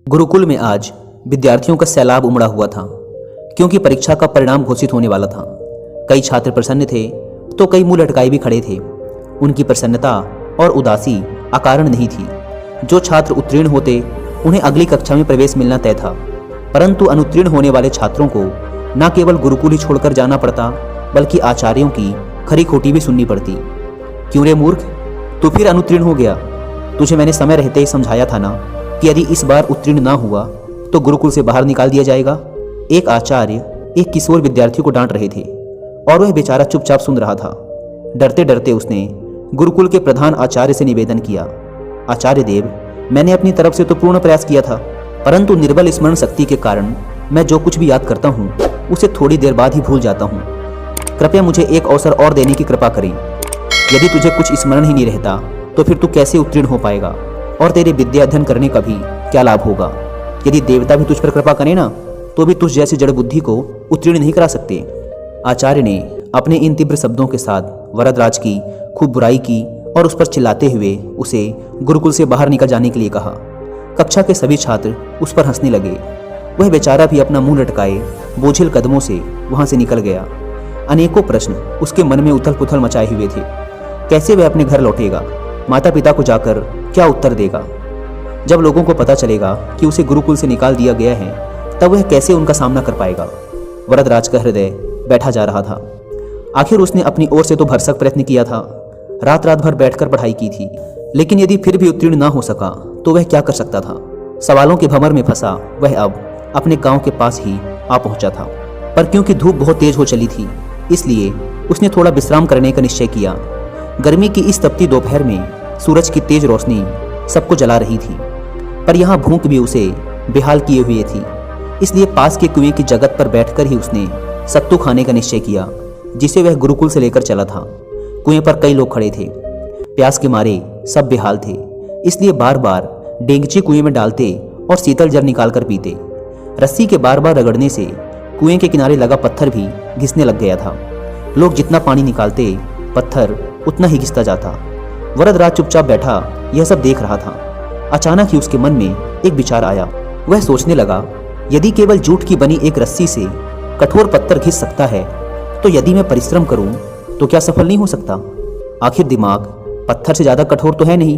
गुरुकुल में आज विद्यार्थियों का सैलाब उमड़ा हुआ था, क्योंकि परीक्षा का परिणाम घोषित होने वाला था। कई छात्र प्रसन्न थे तो कई मुंह लटकाए भी खड़े थे। उनकी प्रसन्नता और उदासी अकारण नहीं थी। जो छात्र उत्तीर्ण होते उन्हें अगली कक्षा में प्रवेश मिलना तय था, परंतु अनुत्तीर्ण होने वाले छात्रों को न केवल गुरुकुल ही छोड़कर जाना पड़ता, बल्कि आचार्यों की खरी खोटी भी सुननी पड़ती। क्यों रे मूर्ख, तू फिर अनुत्तीर्ण हो गया? तुझे मैंने समय रहते ही समझाया था ना कि यदि इस बार उत्तीर्ण ना हुआ तो गुरुकुल से बाहर निकाल दिया जाएगा। एक आचार्य एक किशोर विद्यार्थी को डांट रहे थे और वह बेचारा चुपचाप सुन रहा था। डरते डरते उसने गुरुकुल के प्रधान आचार्य से निवेदन किया, आचार्य देव, मैंने अपनी तरफ से तो पूर्ण प्रयास किया था, परंतु निर्बल स्मरण शक्ति के कारण मैं जो कुछ भी याद करता हूँ उसे थोड़ी देर बाद ही भूल जाता हूँ। कृपया मुझे एक अवसर और देने की कृपा करें। यदि तुझे कुछ स्मरण ही नहीं रहता तो फिर तू कैसे उत्तीर्ण हो पाएगा और तेरे विद्या अध्ययन करने का भी क्या लाभ होगा? यदि देवता भी तुझ पर कृपा करें ना तो भी तुझ जैसी जड़ बुद्धि को उत्तीर्ण नहीं करा सकते। आचार्य ने अपने इन तीव्र शब्दों के साथ वरदराज की खूब बुराई की और उस पर चिल्लाते हुए उसे गुरुकुल से बाहर निकल जाने के लिए कहा। कक्षा के सभी छात्र उस पर हंसने लगे। वह बेचारा भी अपना मुंह लटकाए बोझिल कदमों से वहां से निकल गया। अनेकों प्रश्न उसके मन में उथल पुथल मचाए हुए थे। कैसे वह अपने घर लौटेगा? माता पिता को जाकर क्या उत्तर देगा? जब लोगों को पता चलेगा कि उसे गुरुकुल से निकाल दिया गया है तब वह कैसे उनका सामना कर पाएगा? वरदराज का हृदय बैठा जा रहा था। आखिर उसने अपनी ओर से तो भरसक प्रयत्न किया था, रात रात भर बैठकर पढ़ाई की थी, लेकिन यदि फिर भी उत्तीर्ण ना हो सका तो वह क्या कर सकता था? सवालों के भंवर में फंसा वह अब अपने गांव के पास ही आ पहुंचा था, पर क्योंकि धूप बहुत तेज हो चली थी इसलिए उसने थोड़ा विश्राम करने का निश्चय किया। गर्मी की इस तपती दोपहर में सूरज की तेज रोशनी सबको जला रही थी, पर यहाँ भूख भी उसे बेहाल किए हुए थी। इसलिए पास के कुएं की जगत पर बैठकर ही उसने सत्तू खाने का निश्चय किया, जिसे वह गुरुकुल से लेकर चला था। कुएं पर कई लोग खड़े थे। प्यास के मारे सब बेहाल थे, इसलिए बार बार डेंगची कुएं में डालते और शीतल जल निकाल कर पीते। रस्सी के बार बार रगड़ने से कुएं के किनारे लगा पत्थर भी घिसने लग गया था। लोग जितना पानी निकालते पत्थर उतना ही घिसता जाता। वरदराज चुपचाप बैठा यह सब देख रहा था। अचानक ही उसके मन में एक विचार आया। वह सोचने लगा, यदि केवल जूट की बनी एक रस्सी से कठोर पत्थर घिस सकता है तो यदि मैं परिश्रम करूं तो क्या सफल नहीं हो सकता? आखिर दिमाग पत्थर से ज्यादा कठोर तो है नहीं।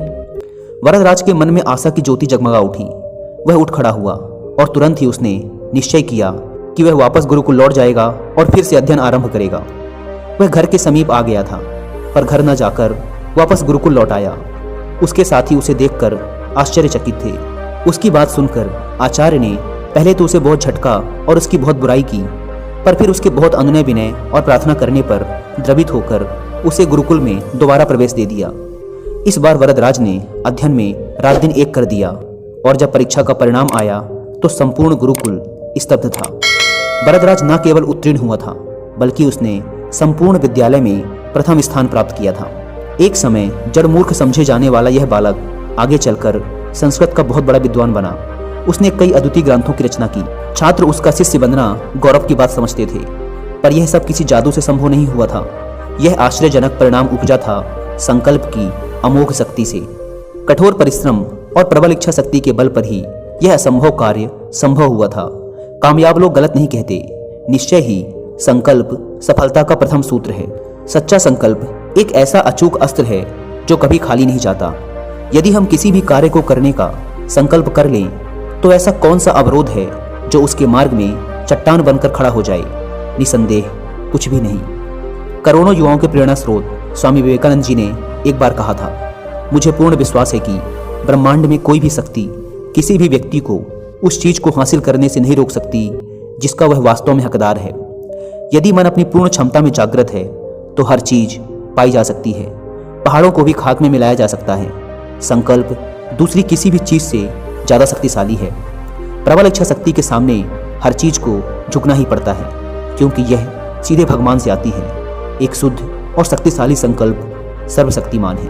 वरदराज के मन में आशा की ज्योति जगमगा उठी। वह उठ खड़ा हुआ और तुरंत ही उसने निश्चय किया कि वह वापस गुरुकुल लौट जाएगा और फिर से अध्ययन आरंभ करेगा। वह घर के समीप आ गया था, पर घर न जाकर वापस गुरुकुल लौट आया। उसके साथी उसे देखकर आश्चर्यचकित थे। उसकी बात सुनकर आचार्य ने पहले तो उसे बहुत झटका और उसकी बहुत बुराई की, पर फिर उसके बहुत अनुनय विनय और प्रार्थना करने पर द्रवित होकर उसे गुरुकुल में दोबारा प्रवेश दे दिया। इस बार वरदराज ने अध्ययन में रात दिन एक कर दिया और जब परीक्षा का परिणाम आया तो संपूर्ण गुरुकुल स्तब्ध था। वरदराज न केवल उत्तीर्ण हुआ था, बल्कि उसने संपूर्ण विद्यालय में प्रथम स्थान प्राप्त किया था। एक समय जड़ मूर्ख समझे जाने वाला यह बालक आगे चलकर संस्कृत का बहुत बड़ा विद्वान बना। उसने कई अद्वितीय ग्रंथों की रचना की। छात्र उसका शिष्य बनना गौरव की बात समझते थे, पर यह सब किसी जादू से संभव नहीं हुआ था। यह आश्चर्यजनक परिणाम उपजा था संकल्प की अमोघ शक्ति से। कठोर परिश्रम और प्रबल इच्छा शक्ति के बल पर ही यह असंभव कार्य संभव हुआ था। कामयाब लोग गलत नहीं कहते। निश्चय ही संकल्प सफलता का प्रथम सूत्र है। सच्चा संकल्प एक ऐसा अचूक अस्त्र है जो कभी खाली नहीं जाता। यदि हम किसी भी कार्य को करने का संकल्प कर लें तो ऐसा कौन सा अवरोध है जो उसके मार्ग में चट्टान बनकर खड़ा हो जाए? निसंदेह कुछ भी नहीं। करोड़ों युवाओं के प्रेरणा स्रोत स्वामी विवेकानंद जी ने एक बार कहा था, मुझे पूर्ण विश्वास है कि ब्रह्मांड में कोई भी शक्ति किसी भी व्यक्ति को उस चीज को हासिल करने से नहीं रोक सकती जिसका वह वास्तव में हकदार है। यदि मन अपनी पूर्ण क्षमता में जागृत है तो हर चीज पाई जा सकती है। पहाड़ों को भी खाक में मिलाया जा सकता है। संकल्प दूसरी किसी भी चीज से ज्यादा शक्तिशाली है। प्रबल इच्छा शक्ति के सामने हर चीज को झुकना ही पड़ता है, क्योंकि यह सीधे भगवान से आती है। एक शुद्ध और शक्तिशाली संकल्प सर्वशक्तिमान है।